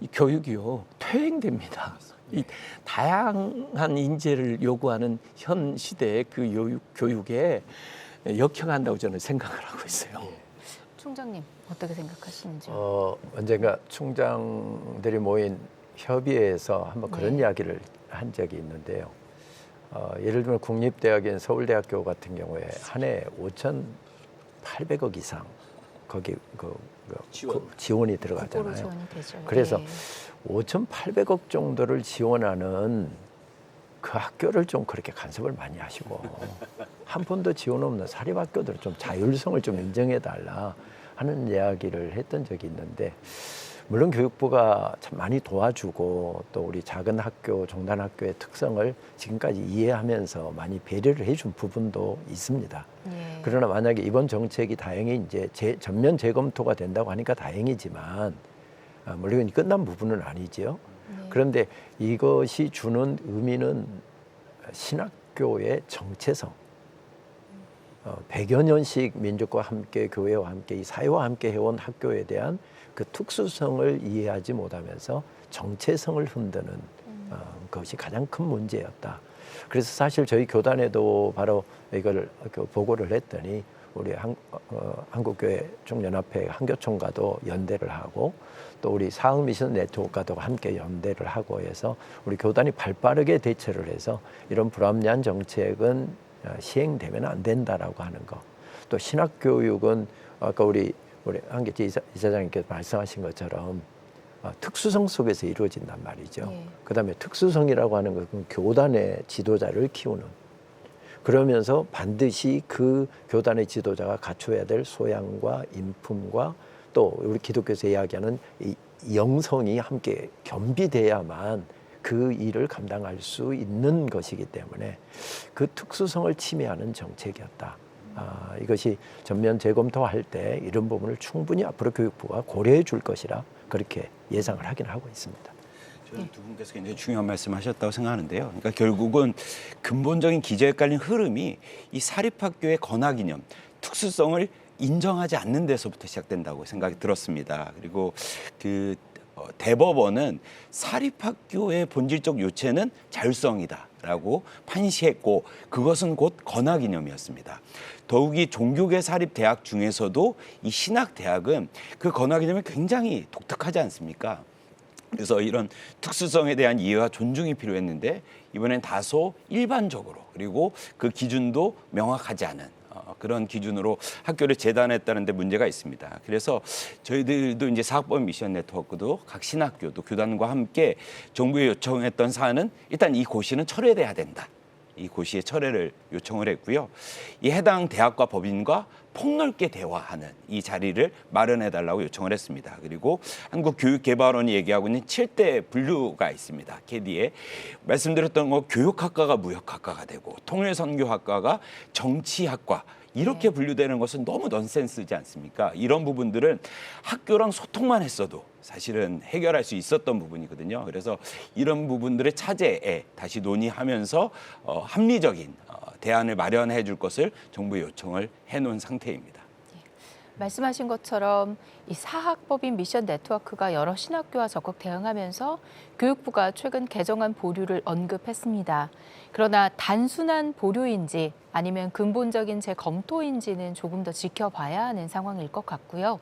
Speaker 3: 이 교육이요 퇴행됩니다. 이 다양한 인재를 요구하는 현 시대의 그 교육에 역행한다고 저는 생각을 하고 있어요.
Speaker 1: 총장님 어떻게 생각하시는지요?
Speaker 5: 언젠가 총장들이 모인 협의회에서 한번 그런
Speaker 1: 네.
Speaker 5: 이야기를 한 적이 있는데요. 예를 들면 국립대학인 서울대학교 같은 경우에 한 해 5,800억 이상 거기 지원이
Speaker 1: 국고로
Speaker 5: 들어가잖아요.
Speaker 1: 지원이 되죠.
Speaker 5: 그래서
Speaker 1: 예.
Speaker 5: 5,800억 정도를 지원하는 그 학교를 좀 그렇게 간섭을 많이 하시고 한 푼도 지원 없는 사립학교들은 좀 자율성을 좀 인정해달라 하는 이야기를 했던 적이 있는데 물론 교육부가 참 많이 도와주고 또 우리 작은 학교, 종단 학교의 특성을 지금까지 이해하면서 많이 배려를 해준 부분도 있습니다.
Speaker 1: 예.
Speaker 5: 그러나 만약에 이번 정책이 다행히 이제 전면 재검토가 된다고 하니까 다행이지만 물론 끝난 부분은 아니지요.
Speaker 1: 네.
Speaker 5: 그런데 이것이 주는 의미는 신학교의 정체성, 100여 년씩 민족과 함께 교회와 함께 이 사회와 함께 해온 학교에 대한 그 특수성을 이해하지 못하면서 정체성을 흔드는 그것이 가장 큰 문제였다. 그래서 사실 저희 교단에도 바로 이걸 보고를 했더니 우리 한국교회 총연합회 한교총과도 연대를 하고 또 우리 사흥미션 네트워크과도 함께 연대를 하고 해서 우리 교단이 발빠르게 대처를 해서 이런 불합리한 정책은 시행되면 안 된다라고 하는 거. 또 신학교육은 아까 우리 한계치 이사장님께서 말씀하신 것처럼 특수성 속에서 이루어진단 말이죠.
Speaker 1: 예.
Speaker 5: 그다음에 특수성이라고 하는 것은 교단의 지도자를 키우는 그러면서 반드시 그 교단의 지도자가 갖춰야 될 소양과 인품과 또 우리 기독교에서 이야기하는 이 영성이 함께 겸비돼야만 그 일을 감당할 수 있는 것이기 때문에 그 특수성을 침해하는 정책이었다. 이것이 전면 재검토할 때 이런 부분을 충분히 앞으로 교육부가 고려해 줄 것이라 그렇게 예상을 하긴 하고 있습니다.
Speaker 4: 저는 두 분께서 굉장히 중요한 말씀하셨다고 생각하는데요. 그러니까 결국은 근본적인 기저에 깔린 흐름이 이 사립학교의 권학이념, 특수성을 인정하지 않는 데서부터 시작된다고 생각이 들었습니다. 그리고 그 대법원은 사립학교의 본질적 요체는 자율성이다라고 판시했고 그것은 곧 권학이념이었습니다. 더욱이 종교계 사립대학 중에서도 이 신학대학은 그 권학이념이 굉장히 독특하지 않습니까? 그래서 이런 특수성에 대한 이해와 존중이 필요했는데 이번엔 다소 일반적으로 그리고 그 기준도 명확하지 않은 그런 기준으로 학교를 재단했다는 데 문제가 있습니다. 그래서 저희들도 이제 사학법 미션 네트워크도 각 신학교도 교단과 함께 정부에 요청했던 사안은 일단 이 고시는 철회돼야 된다. 이 고시의 철회를 요청을 했고요. 이 해당 대학과 법인과 폭넓게 대화하는 이 자리를 마련해달라고 요청을 했습니다. 그리고 한국교육개발원이 얘기하고 있는 7대 분류가 있습니다. KD에 말씀드렸던 거 교육학과가 무역학과가 되고 통일선교학과가 정치학과 이렇게 분류되는 것은 너무 넌센스지 않습니까? 이런 부분들은 학교랑 소통만 했어도 사실은 해결할 수 있었던 부분이거든요. 그래서 이런 부분들의 차제에 다시 논의하면서 합리적인 대안을 마련해 줄 것을 정부에 요청을 해놓은 상태입니다.
Speaker 1: 말씀하신 것처럼 이 사학법인 미션 네트워크가 여러 신학교와 적극 대응하면서 교육부가 최근 개정안 보류를 언급했습니다. 그러나 단순한 보류인지 아니면 근본적인 재검토인지는 조금 더 지켜봐야 하는 상황일 것 같고요.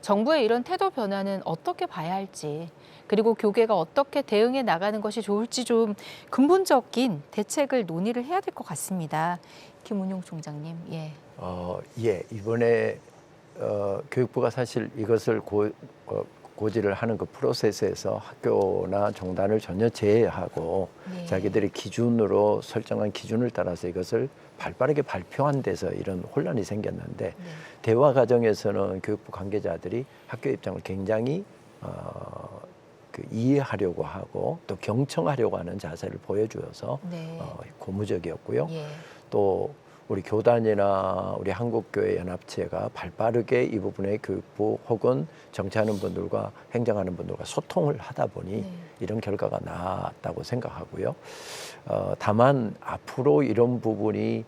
Speaker 1: 정부의 이런 태도 변화는 어떻게 봐야 할지, 그리고 교계가 어떻게 대응해 나가는 것이 좋을지 좀 근본적인 대책을 논의를 해야 될 것 같습니다. 김은용 총장님, 예.
Speaker 5: 이번에 교육부가 사실 이것을 고지를 하는 그 프로세스에서 학교나 종단을 전혀 제외하고
Speaker 1: 네.
Speaker 5: 자기들의 기준으로 설정한 기준을 따라서 이것을 발빠르게 발표한 데서 이런 혼란이 생겼는데
Speaker 1: 네.
Speaker 5: 대화 과정에서는 교육부 관계자들이 학교 입장을 굉장히 이해하려고 하고 또 경청하려고 하는 자세를 보여주어서
Speaker 1: 네.
Speaker 5: 고무적이었고요.
Speaker 1: 예.
Speaker 5: 또 우리 교단이나 우리 한국교회연합체가 발빠르게 이 부분에 교육부 혹은 정치하는 분들과 행정하는 분들과 소통을 하다 보니
Speaker 1: 네.
Speaker 5: 이런 결과가 나왔다고 생각하고요. 다만 앞으로 이런 부분이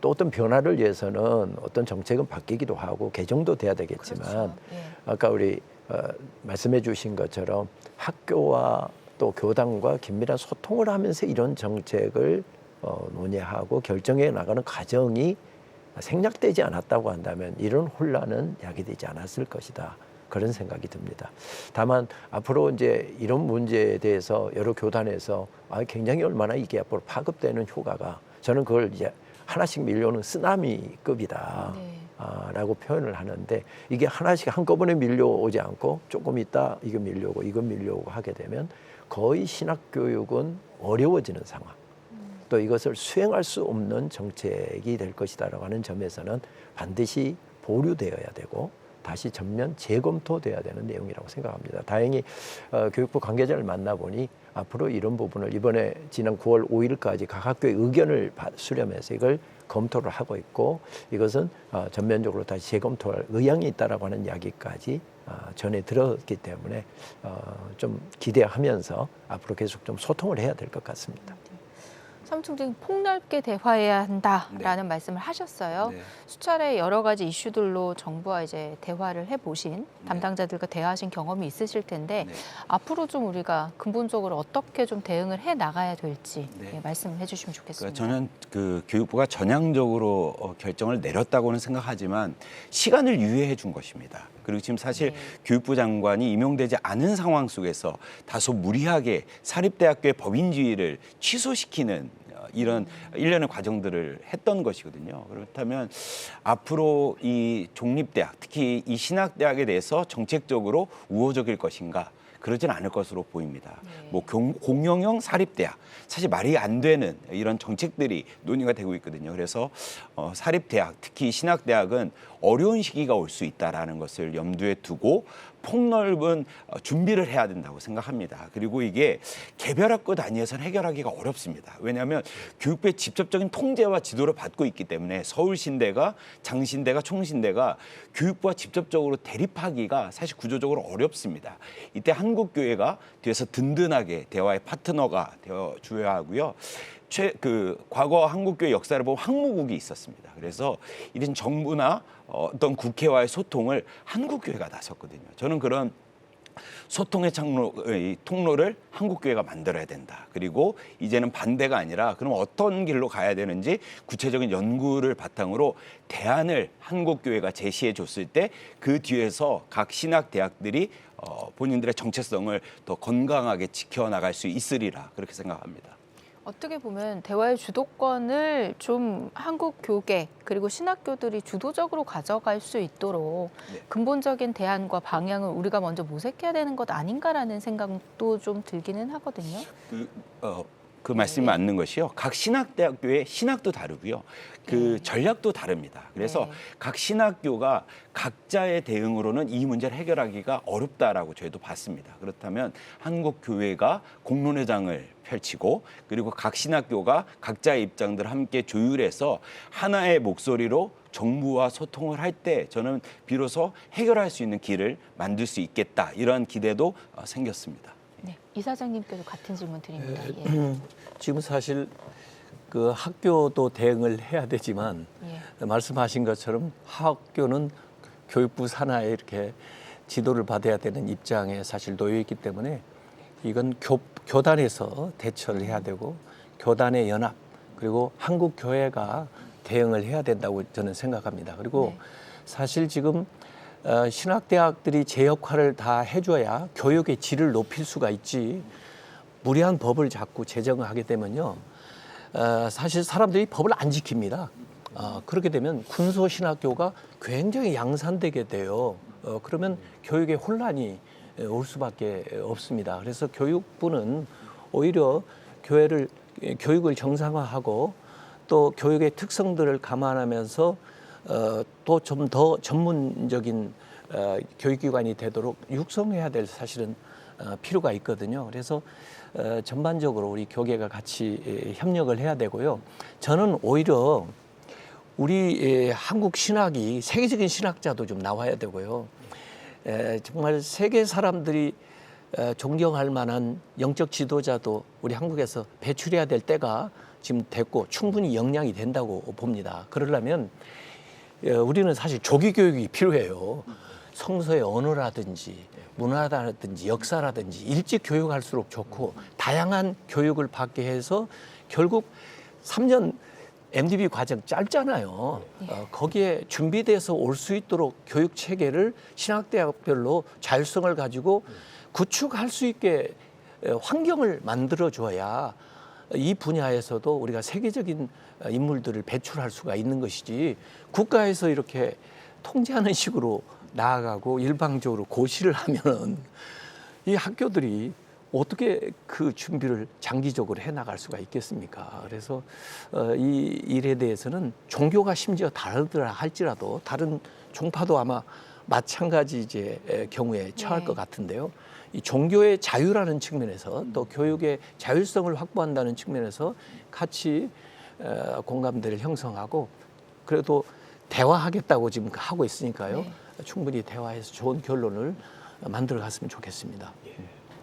Speaker 5: 또 어떤 변화를 위해서는 어떤 정책은 바뀌기도 하고 개정도 돼야 되겠지만
Speaker 1: 그렇죠. 예.
Speaker 5: 아까 우리 말씀해 주신 것처럼 학교와 또 교단과 긴밀한 소통을 하면서 이런 정책을 논의하고 결정해 나가는 과정이 생략되지 않았다고 한다면 이런 혼란은 야기되지 않았을 것이다. 그런 생각이 듭니다. 다만 앞으로 이제 이런 문제에 대해서 여러 교단에서 굉장히 얼마나 이게 앞으로 파급되는 효과가 저는 그걸 이제 하나씩 밀려오는 쓰나미급이다.
Speaker 1: 네.
Speaker 5: 라고 표현을 하는데 이게 하나씩 한꺼번에 밀려오지 않고 조금 있다 이거 밀려오고 이거 밀려오고 하게 되면 거의 신학교육은 어려워지는 상황. 또 이것을 수행할 수 없는 정책이 될 것이다라고 하는 점에서는 반드시 보류되어야 되고 다시 전면 재검토돼야 되는 내용이라고 생각합니다. 다행히 교육부 관계자를 만나보니 앞으로 이런 부분을 이번에 지난 9월 5일까지 각 학교의 의견을 수렴해서 이걸 검토를 하고 있고 이것은 전면적으로 다시 재검토할 의향이 있다라고 하는 이야기까지 전해 들었기 때문에 좀 기대하면서 앞으로 계속 좀 소통을 해야 될 것 같습니다.
Speaker 1: 사무총장님 폭넓게 대화해야 한다라는 말씀을 하셨어요.
Speaker 4: 네.
Speaker 1: 수차례 여러 가지 이슈들로 정부와 이제 대화를 해보신 담당자들과 대화하신 경험이 있으실 텐데
Speaker 4: 네.
Speaker 1: 앞으로 좀 우리가 근본적으로 어떻게 좀 대응을 해 나가야 될지
Speaker 4: 네.
Speaker 1: 예, 말씀을 해주시면
Speaker 4: 그러니까
Speaker 1: 좋겠습니다.
Speaker 4: 저는 그 교육부가 전향적으로 결정을 내렸다고는 생각하지만 시간을 유예해 준 것입니다. 그리고 지금 사실
Speaker 1: 네.
Speaker 4: 교육부 장관이 임용되지 않은 상황 속에서 다소 무리하게 사립대학교의 법인지위를 취소시키는 이런 일련의 과정들을 했던 것이거든요. 그렇다면 앞으로 이 종립대학, 특히 이 신학대학에 대해서 정책적으로 우호적일 것인가? 그러진 않을 것으로 보입니다.
Speaker 1: 네.
Speaker 4: 뭐 공영형 사립대학, 사실 말이 안 되는 이런 정책들이 논의가 되고 있거든요. 그래서 사립대학, 특히 신학대학은 어려운 시기가 올 수 있다라는 것을 염두에 두고 폭넓은 준비를 해야 된다고 생각합니다. 그리고 이게 개별학교 단위에서는 해결하기가 어렵습니다. 왜냐하면 교육부의 직접적인 통제와 지도를 받고 있기 때문에 서울신대가, 장신대가, 총신대가 교육부와 직접적으로 대립하기가 사실 구조적으로 어렵습니다. 이때 한국교회가 뒤에서 든든하게 대화의 파트너가 되어 줘야 하고요. 과거 한국교회 역사를 보면 항무국이 있었습니다. 그래서 이런 정부나 어떤 국회와의 소통을 한국교회가 나섰거든요. 저는 그런 소통의 통로를 한국교회가 만들어야 된다. 그리고 이제는 반대가 아니라 그럼 어떤 길로 가야 되는지 구체적인 연구를 바탕으로 대안을 한국교회가 제시해 줬을 때 그 뒤에서 각 신학대학들이 본인들의 정체성을 더 건강하게 지켜나갈 수 있으리라 그렇게 생각합니다.
Speaker 1: 어떻게 보면 대화의 주도권을 좀 한국 교계 그리고 신학교들이 주도적으로 가져갈 수 있도록
Speaker 4: 네.
Speaker 1: 근본적인 대안과 방향을 우리가 먼저 모색해야 되는 것 아닌가라는 생각도 좀 들기는 하거든요.
Speaker 4: 그 말씀이 맞는 것이요. 각 신학대학교의 신학도 다르고요. 그 전략도 다릅니다. 그래서 각 신학교가 각자의 대응으로는 이 문제를 해결하기가 어렵다라고 저희도 봤습니다. 그렇다면 한국 교회가 공론회장을 펼치고 그리고 각 신학교가 각자의 입장들을 함께 조율해서 하나의 목소리로 정부와 소통을 할 때 저는 비로소 해결할 수 있는 길을 만들 수 있겠다 이런 기대도 생겼습니다.
Speaker 1: 네, 이사장님께도 같은 질문 드립니다.
Speaker 3: 지금 사실 그 학교도 대응을 해야 되지만 말씀하신 것처럼 학교는 교육부 산하에 이렇게 지도를 받아야 되는 입장에 사실 놓여 있기 때문에 이건 교단에서 대처를 해야 되고 교단의 연합 그리고 한국 교회가 대응을 해야 된다고 저는 생각합니다. 그리고 사실 지금 신학대학들이 제 역할을 다 해줘야 교육의 질을 높일 수가 있지 무리한 법을 자꾸 제정하게 되면요. 사실 사람들이 법을 안 지킵니다. 그렇게 되면 군소신학교가 굉장히 양산되게 돼요. 그러면 교육에 혼란이 올 수밖에 없습니다. 그래서 교육부는 오히려 교육을 정상화하고 또 교육의 특성들을 감안하면서 또 좀 더 전문적인 교육기관이 되도록 육성해야 될 사실은 필요가 있거든요. 그래서 전반적으로 우리 교계가 같이 협력을 해야 되고요. 저는 오히려 우리 한국 신학이 세계적인 신학자도 좀 나와야 되고요. 정말 세계 사람들이 존경할 만한 영적 지도자도 우리 한국에서 배출해야 될 때가 지금 됐고 충분히 역량이 된다고 봅니다. 그러려면 우리는 사실 조기 교육이 필요해요. 성서의 언어라든지 문화라든지 역사라든지 일찍 교육할수록 좋고 다양한 교육을 받게 해서 결국 3년 MDB 과정 짧잖아요. 거기에 준비돼서 올 수 있도록 교육 체계를 신학대학별로 자율성을 가지고 구축할 수 있게 환경을 만들어줘야 이 분야에서도 우리가 세계적인 인물들을 배출할 수가 있는 것이지 국가에서 이렇게 통제하는 식으로 나아가고 일방적으로 고시를 하면은 이 학교들이 어떻게 그 준비를 장기적으로 해나갈 수가 있겠습니까? 그래서 이 일에 대해서는 종교가 심지어 다르더라 할지라도 다른 종파도 아마 마찬가지 이제 경우에 처할 것 같은데요. 이 종교의 자유라는 측면에서 또 교육의 자율성을 확보한다는 측면에서 같이 공감대를 형성하고 그래도 대화하겠다고 지금 하고 있으니까요. 충분히 대화해서 좋은 결론을 만들어 갔으면 좋겠습니다.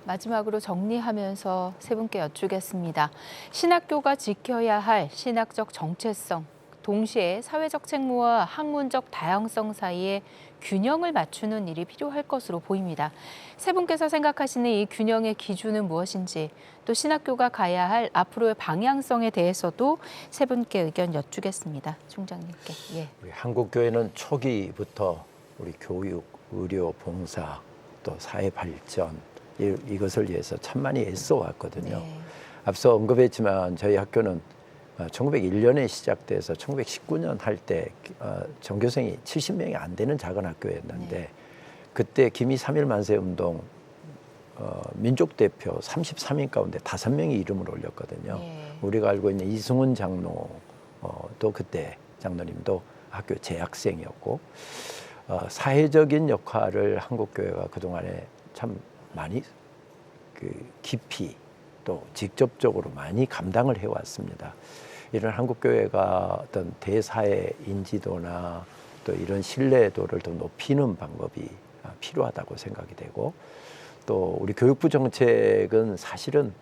Speaker 1: 마지막으로 정리하면서 세 분께 여쭈겠습니다. 신학교가 지켜야 할 신학적 정체성, 동시에 사회적 책무와 학문적 다양성 사이에 균형을 맞추는 일이 필요할 것으로 보입니다. 세 분께서 생각하시는 이 균형의 기준은 무엇인지, 또 신학교가 가야 할 앞으로의 방향성에 대해서도 세 분께 의견 여쭈겠습니다. 총장님께.
Speaker 5: 우리 한국교회는 초기부터 우리 교육, 의료, 봉사, 또 사회 발전 이것을 위해서 천만이 애써 왔거든요. 앞서 언급했지만 저희 학교는 1901년에 시작돼서 1919년 할 때 전교생이 70명이 안 되는 작은 학교였는데 그때 기미 3.1 만세 운동 민족 대표 33인 가운데 5명이 이름을 올렸거든요. 우리가 알고 있는 이승훈 장로도 그때 장로님도 학교 재학생이었고 사회적인 역할을 한국교회가 그동안에 참 많이 깊이 또 직접적으로 많이 감당을 해왔습니다. 이런 한국교회가 어떤 대사의 인지도나 또 이런 신뢰도를 더 높이는 방법이 필요하다고 생각이 되고 또 우리 교육부 정책은 사실은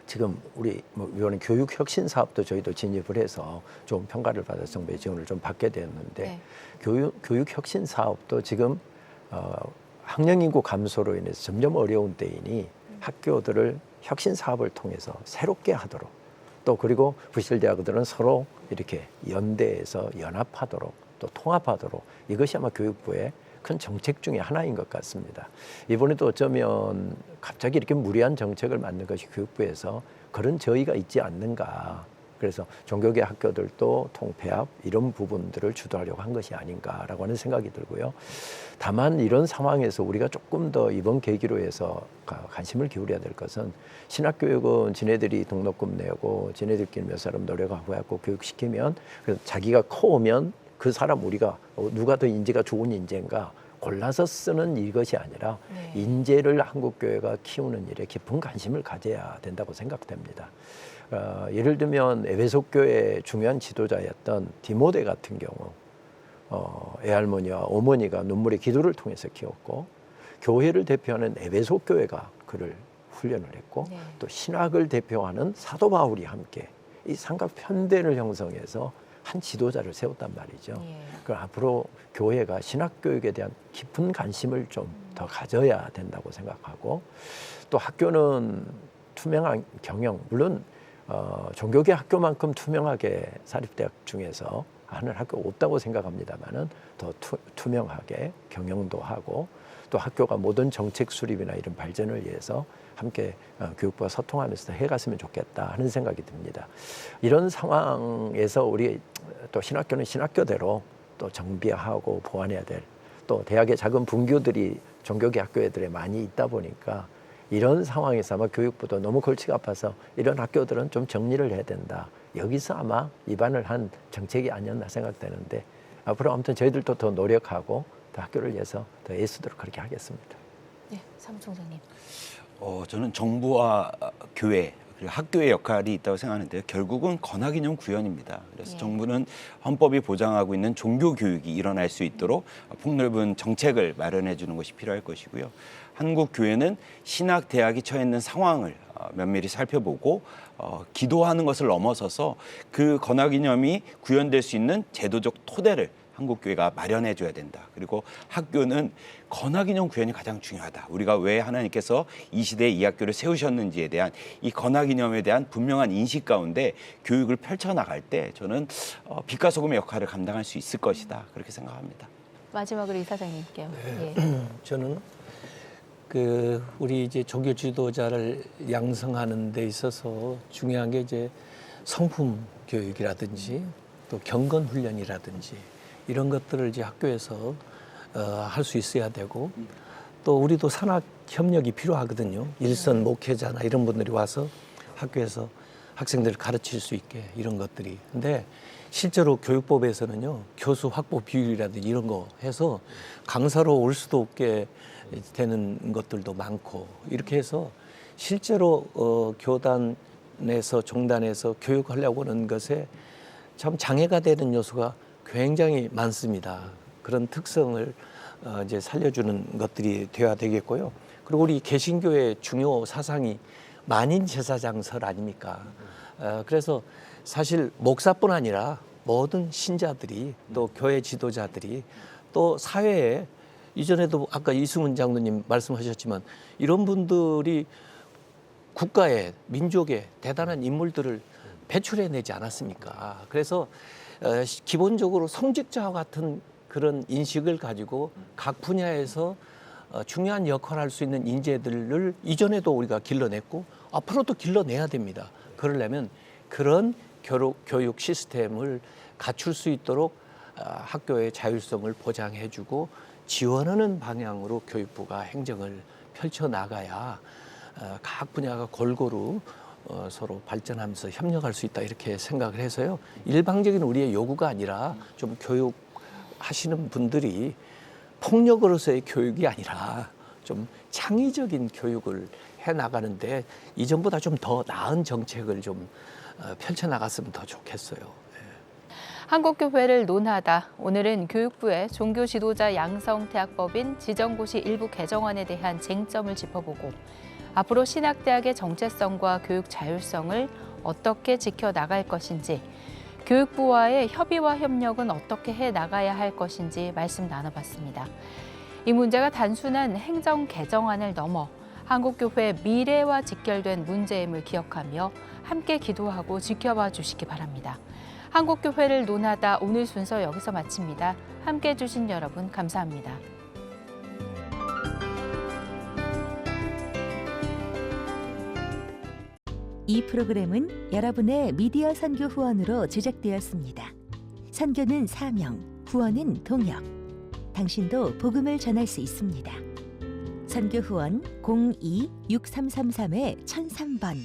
Speaker 5: 지금 우리 이번에 교육혁신 사업도 저희도 진입을 해서 좋은 평가를 받아서 정부의 지원을 좀 받게 되었는데 교육혁신 사업도 지금 학령 인구 감소로 인해서 점점 어려운 때이니 학교들을 혁신 사업을 통해서 새롭게 하도록 또 그리고 부실대학들은 서로 이렇게 연대해서 연합하도록 또 통합하도록 이것이 아마 교육부의 큰 정책 중에 하나인 것 같습니다. 이번에도 어쩌면 갑자기 이렇게 무리한 정책을 만든 것이 교육부에서 그런 저의가 있지 않는가. 그래서 종교계 학교들도 통폐합 이런 부분들을 주도하려고 한 것이 아닌가라고 하는 생각이 들고요. 다만 이런 상황에서 우리가 조금 더 이번 계기로 해서 관심을 기울여야 될 것은 신학교육은 지네들이 등록금 내고 지네들끼리 몇 사람 노력하고 해갖고 교육시키면 그래서 자기가 커오면 그 사람 우리가 누가 더 인재가 좋은 인재인가 골라서 쓰는 이것이 아니라 인재를 한국교회가 키우는 일에 깊은 관심을 가져야 된다고 생각됩니다. 예를 들면 에베소교회의 중요한 지도자였던 디모데 같은 경우 애할머니와 어머니가 눈물의 기도를 통해서 키웠고 교회를 대표하는 에베소교회가 그를 훈련을 했고 또 신학을 대표하는 사도 바울이 함께 이 삼각 편대를 형성해서 한 지도자를 세웠단 말이죠. 그 앞으로 교회가 신학교육에 대한 깊은 관심을 좀 더 가져야 된다고 생각하고 또 학교는 투명한 경영 물론 종교계 학교만큼 투명하게 사립대학 중에서 하는 학교가 없다고 생각합니다만은 더 투명하게 경영도 하고 또 학교가 모든 정책 수립이나 이런 발전을 위해서 함께 교육부와 소통하면서 해갔으면 좋겠다 하는 생각이 듭니다. 이런 상황에서 우리 또 신학교는 신학교대로 또 정비하고 보완해야 될 또 대학의 작은 분교들이 종교계 학교 애들에 많이 있다 보니까 이런 상황에서 아마 교육부도 너무 골치가 아파서 이런 학교들은 좀 정리를 해야 된다. 여기서 아마 입안을 한 정책이 아니었나 생각되는데 앞으로 아무튼 저희들도 더 노력하고 더 학교를 위해서 더 애쓰도록 그렇게 하겠습니다.
Speaker 1: 네, 사무총장님.
Speaker 4: 저는 정부와 교회 그리고 학교의 역할이 있다고 생각하는데요. 결국은 권학인용 구현입니다. 그래서 정부는 헌법이 보장하고 있는 종교 교육이 일어날 수 있도록 폭넓은 정책을 마련해 주는 것이 필요할 것이고요. 한국 교회는 신학 대학이 처해 있는 상황을 면밀히 살펴보고 기도하는 것을 넘어서서 그 권학이념이 구현될 수 있는 제도적 토대를 한국교회가 마련해 줘야 된다. 그리고 학교는 권학인용 구현이 가장 중요하다. 우리가 왜 하나님께서 이 시대에 이 학교를 세우셨는지에 대한 이 권학이념에 대한 분명한 인식 가운데 교육을 펼쳐나갈 때 저는 빛과 소금의 역할을 감당할 수 있을 것이다. 그렇게 생각합니다.
Speaker 1: 마지막으로 이사장님께요.
Speaker 3: 저는 우리 이제 종교 지도자를 양성하는 데 있어서 중요한 게 이제 성품 교육이라든지 또 경건 훈련이라든지 이런 것들을 이제 학교에서 할 수 있어야 되고 또 우리도 산학 협력이 필요하거든요. 일선 목회자나 이런 분들이 와서 학교에서 학생들을 가르칠 수 있게 이런 것들이. 근데 실제로 교육법에서는요. 교수 확보 비율이라든지 이런 거 해서 강사로 올 수도 없게 되는 것들도 많고 이렇게 해서 실제로 교단에서 종단에서 교육하려고 하는 것에 참 장애가 되는 요소가 굉장히 많습니다. 그런 특성을 이제 살려주는 것들이 되어야 되겠고요. 그리고 우리 개신교의 중요 사상이 만인 제사장설 아닙니까? 그래서 사실 목사뿐 아니라 모든 신자들이 또 교회 지도자들이 또 사회에 이전에도 아까 이승훈 장로님 말씀하셨지만 이런 분들이 국가에 민족에 대단한 인물들을 배출해내지 않았습니까? 그래서 기본적으로 성직자와 같은 그런 인식을 가지고 각 분야에서 중요한 역할을 할 수 있는 인재들을 이전에도 우리가 길러냈고 앞으로도 길러내야 됩니다. 그러려면 그런 교육 시스템을 갖출 수 있도록 학교의 자율성을 보장해주고 지원하는 방향으로 교육부가 행정을 펼쳐나가야 각 분야가 골고루 서로 발전하면서 협력할 수 있다 이렇게 생각을 해서요. 일방적인 우리의 요구가 아니라 좀 교육하시는 분들이 폭력으로서의 교육이 아니라 좀 창의적인 교육을 해나가는데 이전보다 좀 더 나은 정책을 좀 펼쳐나갔으면 더 좋겠어요.
Speaker 1: 한국교회를 논하다. 오늘은 교육부의 종교 지도자 양성 대학법인 지정고시 일부 개정안에 대한 쟁점을 짚어보고 앞으로 신학대학의 정체성과 교육 자율성을 어떻게 지켜나갈 것인지 교육부와의 협의와 협력은 어떻게 해나가야 할 것인지 말씀 나눠봤습니다. 이 문제가 단순한 행정 개정안을 넘어 한국교회의 미래와 직결된 문제임을 기억하며 함께 기도하고 지켜봐 주시기 바랍니다. 한국교회를 논하다 오늘 순서 여기서 마칩니다. 함께해 주신 여러분 감사합니다.
Speaker 6: 이 프로그램은 여러분의 미디어 선교 후원으로 제작되었습니다. 선교는 사명, 후원은 동역. 당신도 복음을 전할 수 있습니다. 선교 후원 02-6333-1003번